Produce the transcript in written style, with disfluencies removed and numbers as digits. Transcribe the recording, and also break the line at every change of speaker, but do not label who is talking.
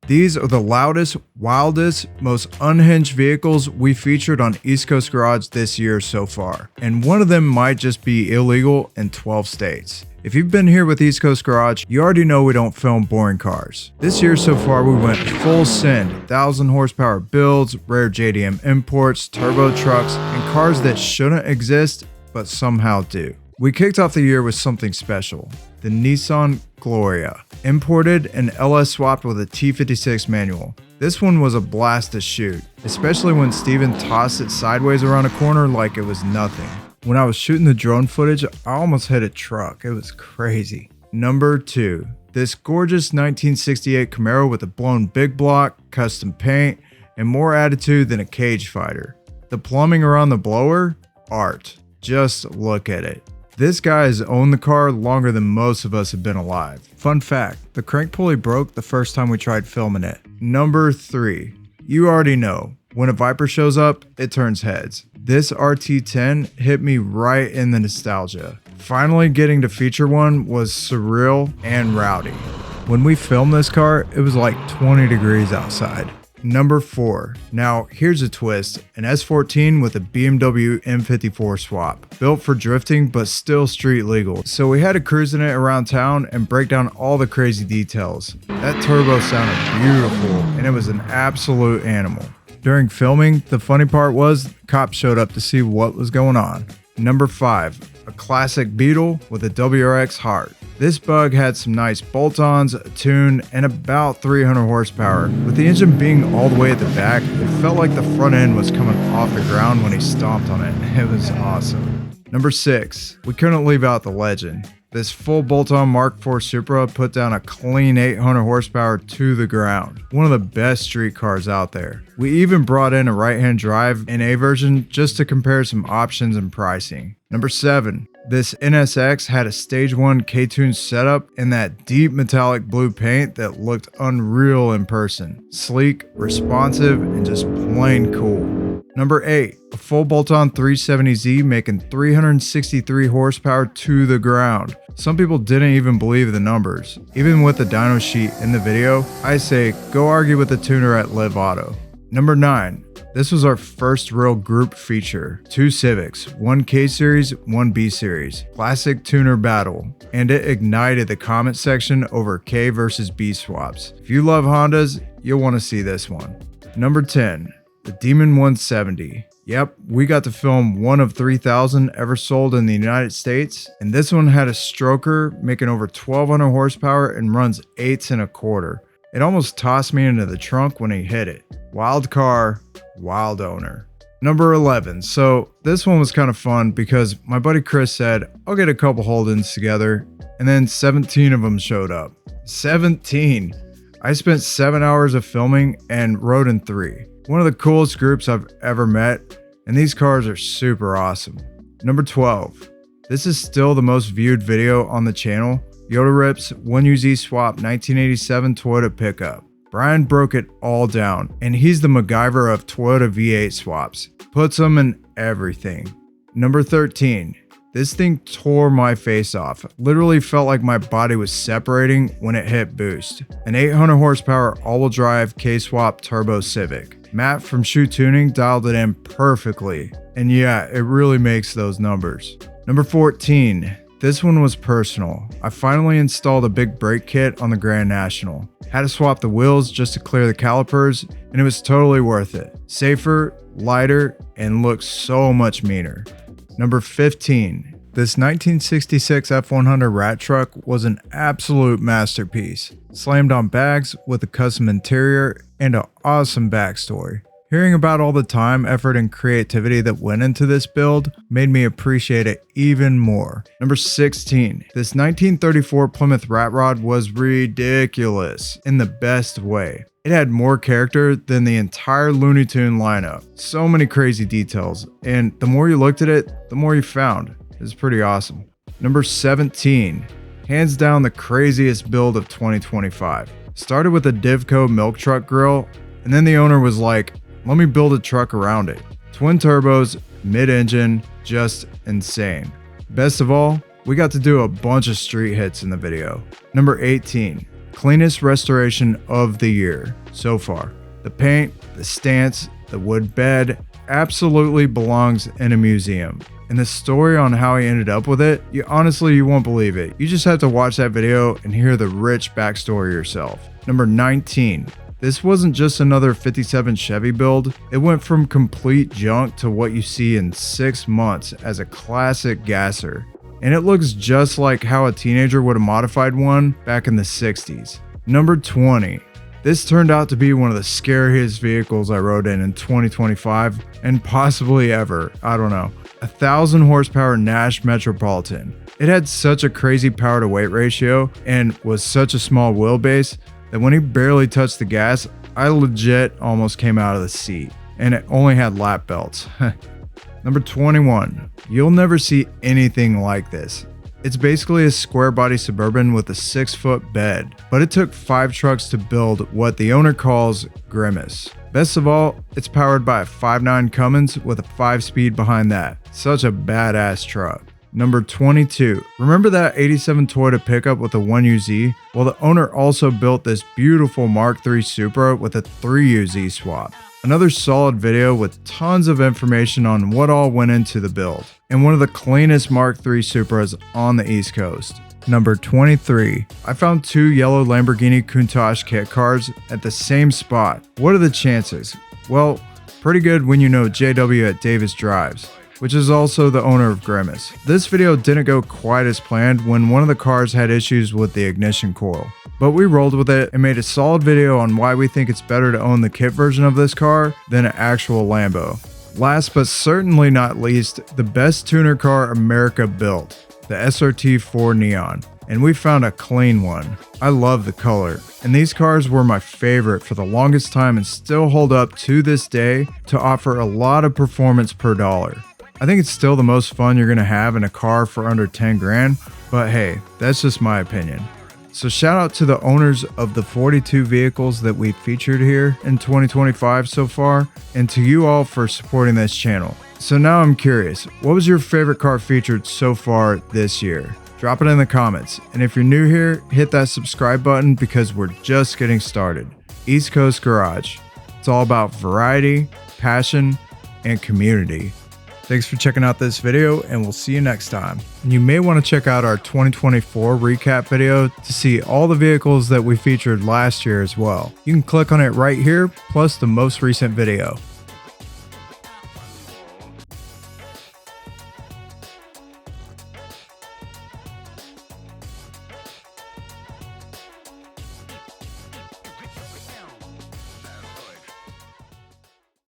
These are the loudest, wildest, most unhinged vehicles we featured on East Coast Garage this year so far, and one of them might just be illegal in 12 states. If you've been here with East Coast Garage, you already know we don't film boring cars. This year so far we went full send, 1,000 horsepower builds, rare JDM imports, turbo trucks, and cars that shouldn't exist but somehow do. We kicked off the year with something special, the Nissan Gloria, imported and LS-swapped with a T56 manual. This one was a blast to shoot, especially when Steven tossed it sideways around a corner like it was nothing. When I was shooting the drone footage, I almost hit a truck. It was crazy. Number 2. This gorgeous 1968 Camaro with a blown big block, custom paint, and more attitude than a cage fighter. The plumbing around the blower? Art. Just look at it. This guy has owned the car longer than most of us have been alive. Fun fact, the crank pulley broke the first time we tried filming it. Number 3. You already know, when a Viper shows up, it turns heads. This RT10 hit me right in the nostalgia. Finally getting to feature one was surreal and rowdy. When we filmed this car, it was like 20 degrees outside. Number 4. Now here's a twist, an S14 with a BMW M54 swap. Built for drifting but still street legal. So we had to cruise in it around town and break down all the crazy details. That turbo sounded beautiful and it was an absolute animal. During filming, the funny part was cops showed up to see what was going on. Number 5. A classic Beetle with a WRX heart. This bug had some nice bolt-ons, a tune, and about 300 horsepower. With the engine being all the way at the back, it felt like the front end was coming off the ground when he stomped on it. It was awesome. Number 6. We couldn't leave out the legend. This full bolt-on MarkV Supra put down a clean 800 horsepower to the ground. One of the best street cars out there. We even brought in a right-hand drive NA version just to compare some options and pricing. Number 7. This NSX had a stage 1 K-Tune setup and that deep metallic blue paint that looked unreal in person. Sleek, responsive, and just plain cool. Number 8. A full bolt-on 370Z making 363 horsepower to the ground. Some people didn't even believe the numbers. Even with the dyno sheet in the video, I say go argue with the tuner at Live Auto. Number 9. This was our first real group feature. 2 Civics, 1 K Series, 1 B Series. Classic tuner battle. And it ignited the comment section over K versus B swaps. If you love Hondas, you'll want to see this one. Number 10. The Demon 170. Yep, we got to film one of 3,000 ever sold in the United States, and this one had a stroker making over 1,200 horsepower and runs 8s1/4. It almost tossed me into the trunk when he hit it. Wild car, wild owner. Number 11. So this one was kind of fun because my buddy Chris said, I'll get a couple hold-ins together, and then 17 of them showed up. 17! I spent 7 hours of filming and rode in 3. One of the coolest groups I've ever met, and these cars are super awesome. Number 12. This is still the most viewed video on the channel. Yoda Rips 1UZ Swap 1987 Toyota pickup. Brian broke it all down, and he's the MacGyver of Toyota V8 swaps. Puts them in everything. Number 13. This thing tore my face off. Literally felt like my body was separating when it hit boost. An 800 horsepower all-wheel drive K-swap turbo Civic. Matt from Shoe Tuning dialed it in perfectly. And yeah, it really makes those numbers. Number 14. This one was personal. I finally installed a big brake kit on the Grand National. Had to swap the wheels just to clear the calipers, and it was totally worth it. Safer, lighter, and looks so much meaner. Number 15. This 1966 F100 rat truck was an absolute masterpiece. Slammed on bags with a custom interior and an awesome backstory. Hearing about all the time, effort, and creativity that went into this build made me appreciate it even more. Number 16. This 1934 Plymouth rat rod was ridiculous in the best way. It had more character than the entire Looney Tune lineup. So many crazy details, and the more you looked at it, the more you found. It's pretty awesome. Number 17. Hands down the craziest build of 2025. Started with a Divco milk truck grill, and then the owner was like, let me build a truck around it. Twin turbos, mid-engine, just insane. Best of all, we got to do a bunch of street hits in the video. Number 18. cleanest restoration of the year so far. The paint, the stance, the wood bed absolutely belongs in a museum. And the story on how he ended up with it, you won't believe it. You just have to watch that video and hear the rich backstory yourself. Number 19. This wasn't just another 57 Chevy build. It went from complete junk to what you see in 6 months as a classic gasser. And it looks just like how a teenager would have modified one back in the 60s. Number 20. This turned out to be one of the scariest vehicles I rode in 2025 and possibly ever. I don't know. 1,000 horsepower Nash Metropolitan. It had such a crazy power to weight ratio and was such a small wheelbase that when he barely touched the gas, I legit almost came out of the seat. And it only had lap belts. Number 21. You'll never see anything like this. It's basically a square body Suburban with a 6-foot bed, but it took 5 trucks to build what the owner calls Grimace. Best of all, it's powered by a 5.9 Cummins with a 5-speed behind that. Such a badass truck. Number 22. Remember that 87 Toyota pickup with the 1UZ? Well, the owner also built this beautiful Mark III Supra with a 3UZ swap. Another solid video with tons of information on what all went into the build. And one of the cleanest Mark III Supras on the East Coast. Number 23. I found 2 yellow Lamborghini Countach kit cars at the same spot. What are the chances? Well, pretty good when you know JW at Davis Drives, which is also the owner of Grimace. This video didn't go quite as planned when one of the cars had issues with the ignition coil. But we rolled with it and made a solid video on why we think it's better to own the kit version of this car than an actual Lambo. Last but certainly not least, the best tuner car America built, the SRT4 Neon. And we found a clean one. I love the color. And these cars were my favorite for the longest time and still hold up to this day to offer a lot of performance per dollar. I think it's still the most fun you're gonna have in a car for under 10 grand, but hey, that's just my opinion. So shout out to the owners of the 42 vehicles that we featured here in 2025 so far, and to you all for supporting this channel. So now I'm curious, what was your favorite car featured so far this year? Drop it in the comments, and if you're new here, hit that subscribe button because we're just getting started. East Coast Garage. It's all about variety, passion, and community. Thanks for checking out this video, and we'll see you next time. And you may want to check out our 2024 recap video to see all the vehicles that we featured last year as well. You can click on it right here, plus the most recent video.